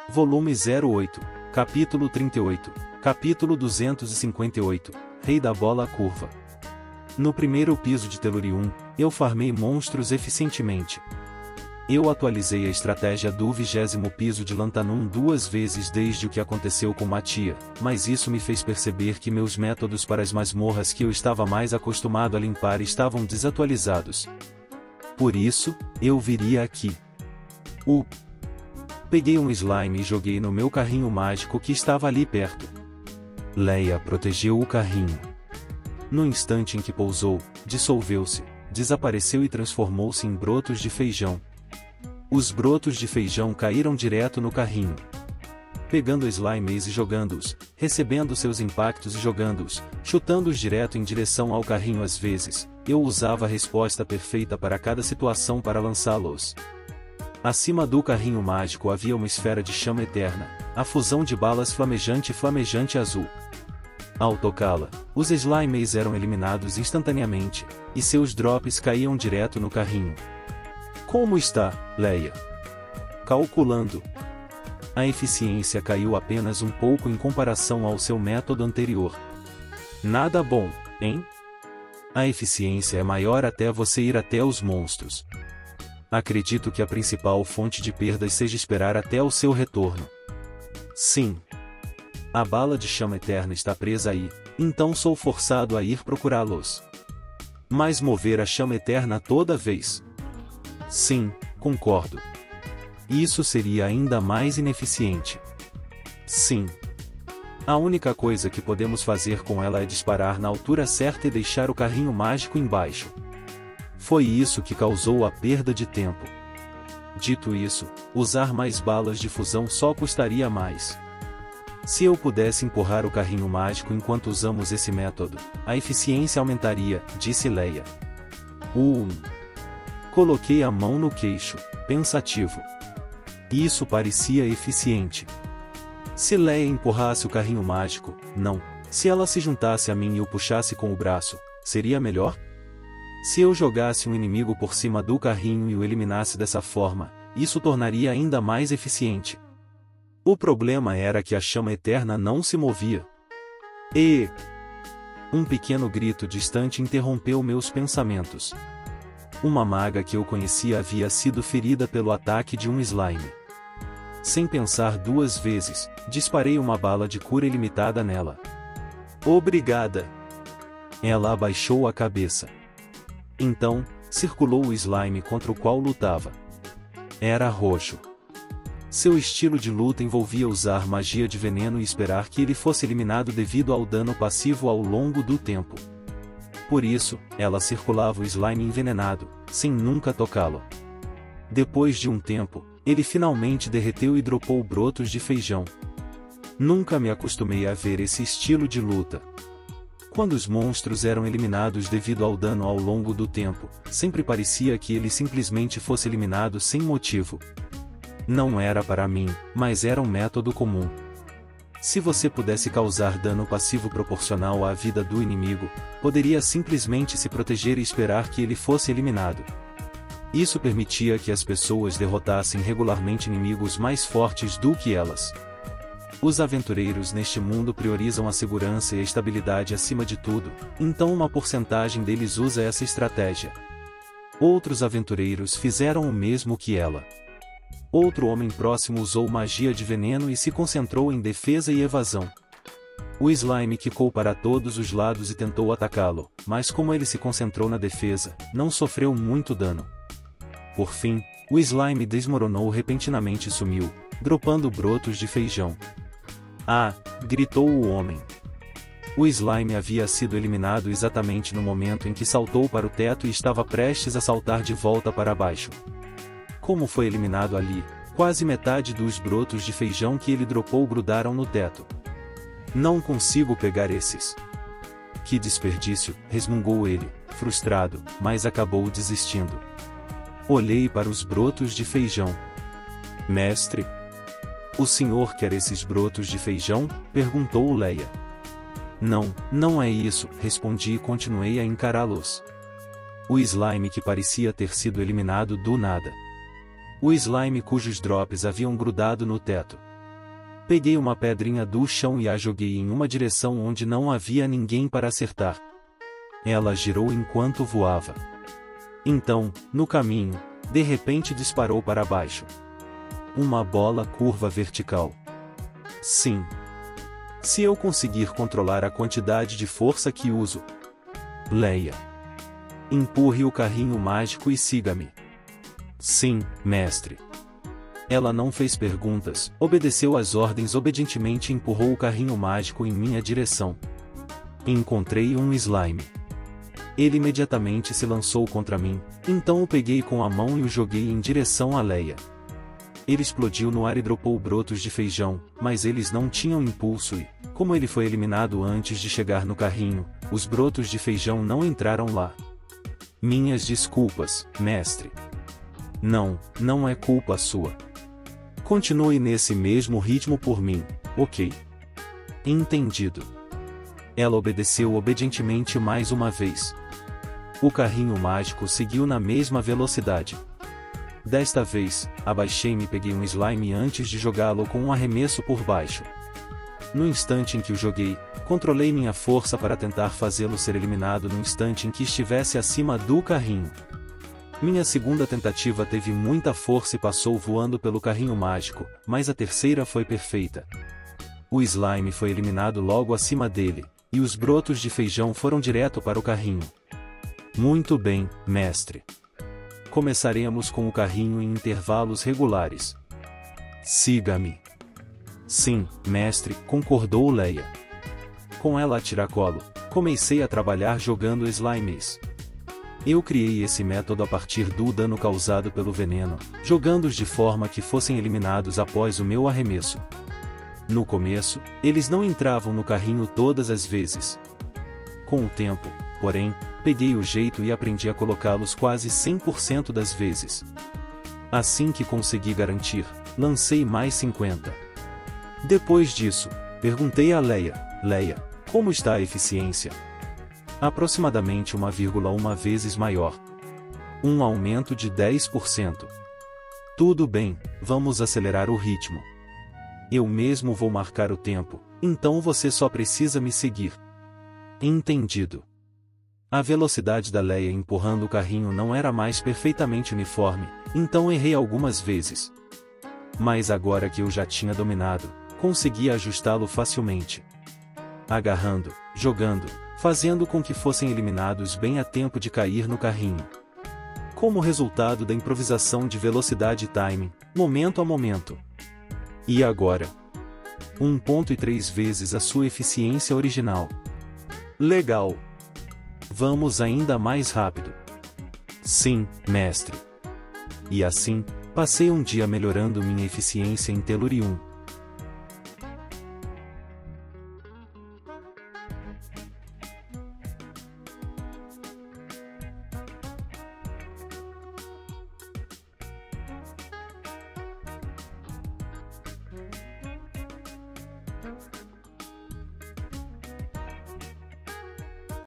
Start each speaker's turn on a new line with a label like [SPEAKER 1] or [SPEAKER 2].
[SPEAKER 1] Volume 08, Capítulo 38, Capítulo 258, Rei da Bola Curva. No primeiro piso de Telurium, eu farmei monstros eficientemente. Eu atualizei a estratégia do 20º piso de Lantanum 2 vezes desde o que aconteceu com Matia, mas isso me fez perceber que meus métodos para as masmorras que eu estava mais acostumado a limpar estavam desatualizados. Por isso, eu viria aqui. Peguei um slime e joguei no meu carrinho mágico que estava ali perto. Leia protegeu o carrinho. No instante em que pousou, dissolveu-se, desapareceu e transformou-se em brotos de feijão. Os brotos de feijão caíram direto no carrinho. Pegando slimes e jogando-os, recebendo seus impactos e jogando-os, chutando-os direto em direção ao carrinho às vezes, eu usava a resposta perfeita para cada situação para lançá-los. Acima do carrinho mágico havia uma esfera de chama eterna, a fusão de balas flamejante e flamejante azul. Ao tocá-la, os slimes eram eliminados instantaneamente, e seus drops caíam direto no carrinho. Como está, Leia? Calculando. A eficiência caiu apenas um pouco em comparação ao seu método anterior. Nada bom, hein? A eficiência é maior até você ir até os monstros. Acredito que a principal fonte de perdas seja esperar até o seu retorno. Sim. A bala de chama eterna está presa aí, então sou forçado a ir procurá-los. Mas mover a chama eterna toda vez? Sim, concordo. Isso seria ainda mais ineficiente. Sim. A única coisa que podemos fazer com ela é disparar na altura certa e deixar o carrinho mágico embaixo. Foi isso que causou a perda de tempo. Dito isso, usar mais balas de fusão só custaria mais. Se eu pudesse empurrar o carrinho mágico enquanto usamos esse método, a eficiência aumentaria, disse Leia. Coloquei a mão no queixo, pensativo. Isso parecia eficiente. Se Leia empurrasse o carrinho mágico, não. Se ela se juntasse a mim e o puxasse com o braço, seria melhor? Se eu jogasse um inimigo por cima do carrinho e o eliminasse dessa forma, isso tornaria ainda mais eficiente. O problema era que a chama eterna não se movia. Um pequeno grito distante interrompeu meus pensamentos. Uma maga que eu conhecia havia sido ferida pelo ataque de um slime. Sem pensar duas vezes, disparei uma bala de cura ilimitada nela. Obrigada! Ela abaixou a cabeça. Então, circulou o slime contra o qual lutava. Era roxo. Seu estilo de luta envolvia usar magia de veneno e esperar que ele fosse eliminado devido ao dano passivo ao longo do tempo. Por isso, ela circulava o slime envenenado, sem nunca tocá-lo. Depois de um tempo, ele finalmente derreteu e dropou brotos de feijão. Nunca me acostumei a ver esse estilo de luta. Quando os monstros eram eliminados devido ao dano ao longo do tempo, sempre parecia que ele simplesmente fosse eliminado sem motivo. Não era para mim, mas era um método comum. Se você pudesse causar dano passivo proporcional à vida do inimigo, poderia simplesmente se proteger e esperar que ele fosse eliminado. Isso permitia que as pessoas derrotassem regularmente inimigos mais fortes do que elas. Os aventureiros neste mundo priorizam a segurança e a estabilidade acima de tudo, então uma porcentagem deles usa essa estratégia. Outros aventureiros fizeram o mesmo que ela. Outro homem próximo usou magia de veneno e se concentrou em defesa e evasão. O slime quicou para todos os lados e tentou atacá-lo, mas como ele se concentrou na defesa, não sofreu muito dano. Por fim, o slime desmoronou repentinamente e sumiu, dropando brotos de feijão. Gritou o homem. O slime havia sido eliminado exatamente no momento em que saltou para o teto e estava prestes a saltar de volta para baixo. Como foi eliminado ali, quase metade dos brotos de feijão que ele dropou grudaram no teto. Não consigo pegar esses. Que desperdício, resmungou ele, frustrado, mas acabou desistindo. Olhei para os brotos de feijão. Mestre? O senhor quer esses brotos de feijão? Perguntou Leia. Não é isso, respondi e continuei a encará-los. O slime que parecia ter sido eliminado do nada. O slime cujos drops haviam grudado no teto. Peguei uma pedrinha do chão e a joguei em uma direção onde não havia ninguém para acertar. Ela girou enquanto voava. Então, no caminho, de repente disparou para baixo. Uma bola curva vertical. Sim. Se eu conseguir controlar a quantidade de força que uso. Leia. Empurre o carrinho mágico e siga-me. Sim, mestre. Ela não fez perguntas, obedeceu às ordens obedientemente e empurrou o carrinho mágico em minha direção. Encontrei um slime. Ele imediatamente se lançou contra mim, então o peguei com a mão e o joguei em direção a Leia. Ele explodiu no ar e dropou brotos de feijão, mas eles não tinham impulso e, como ele foi eliminado antes de chegar no carrinho, os brotos de feijão não entraram lá. Minhas desculpas, mestre. Não é culpa sua. Continue nesse mesmo ritmo por mim, ok? Entendido. Ela obedeceu obedientemente mais uma vez. O carrinho mágico seguiu na mesma velocidade. Desta vez, abaixei-me e peguei um slime antes de jogá-lo com um arremesso por baixo. No instante em que o joguei, controlei minha força para tentar fazê-lo ser eliminado no instante em que estivesse acima do carrinho. Minha segunda tentativa teve muita força e passou voando pelo carrinho mágico, mas a terceira foi perfeita. O slime foi eliminado logo acima dele, e os brotos de feijão foram direto para o carrinho. Muito bem, mestre. Começaremos com o carrinho em intervalos regulares. Siga-me. Sim, mestre, concordou Leia. Com ela a tiracolo, comecei a trabalhar jogando slimes. Eu criei esse método a partir do dano causado pelo veneno, jogando-os de forma que fossem eliminados após o meu arremesso. No começo, eles não entravam no carrinho todas as vezes. Com o tempo, porém, peguei o jeito e aprendi a colocá-los quase 100% das vezes. Assim que consegui garantir, lancei mais 50. Depois disso, perguntei a Leia, como está a eficiência? Aproximadamente 1,1 vezes maior. Um aumento de 10%. Tudo bem, vamos acelerar o ritmo. Eu mesmo vou marcar o tempo, então você só precisa me seguir. Entendido. A velocidade da Leia empurrando o carrinho não era mais perfeitamente uniforme, então errei algumas vezes. Mas agora que eu já tinha dominado, consegui ajustá-lo facilmente. Agarrando, jogando, fazendo com que fossem eliminados bem a tempo de cair no carrinho. Como resultado da improvisação de velocidade e timing, momento a momento. E agora? 1,3 vezes a sua eficiência original. Legal! Vamos ainda mais rápido. Sim, mestre. E assim, passei um dia melhorando minha eficiência em Tellurium.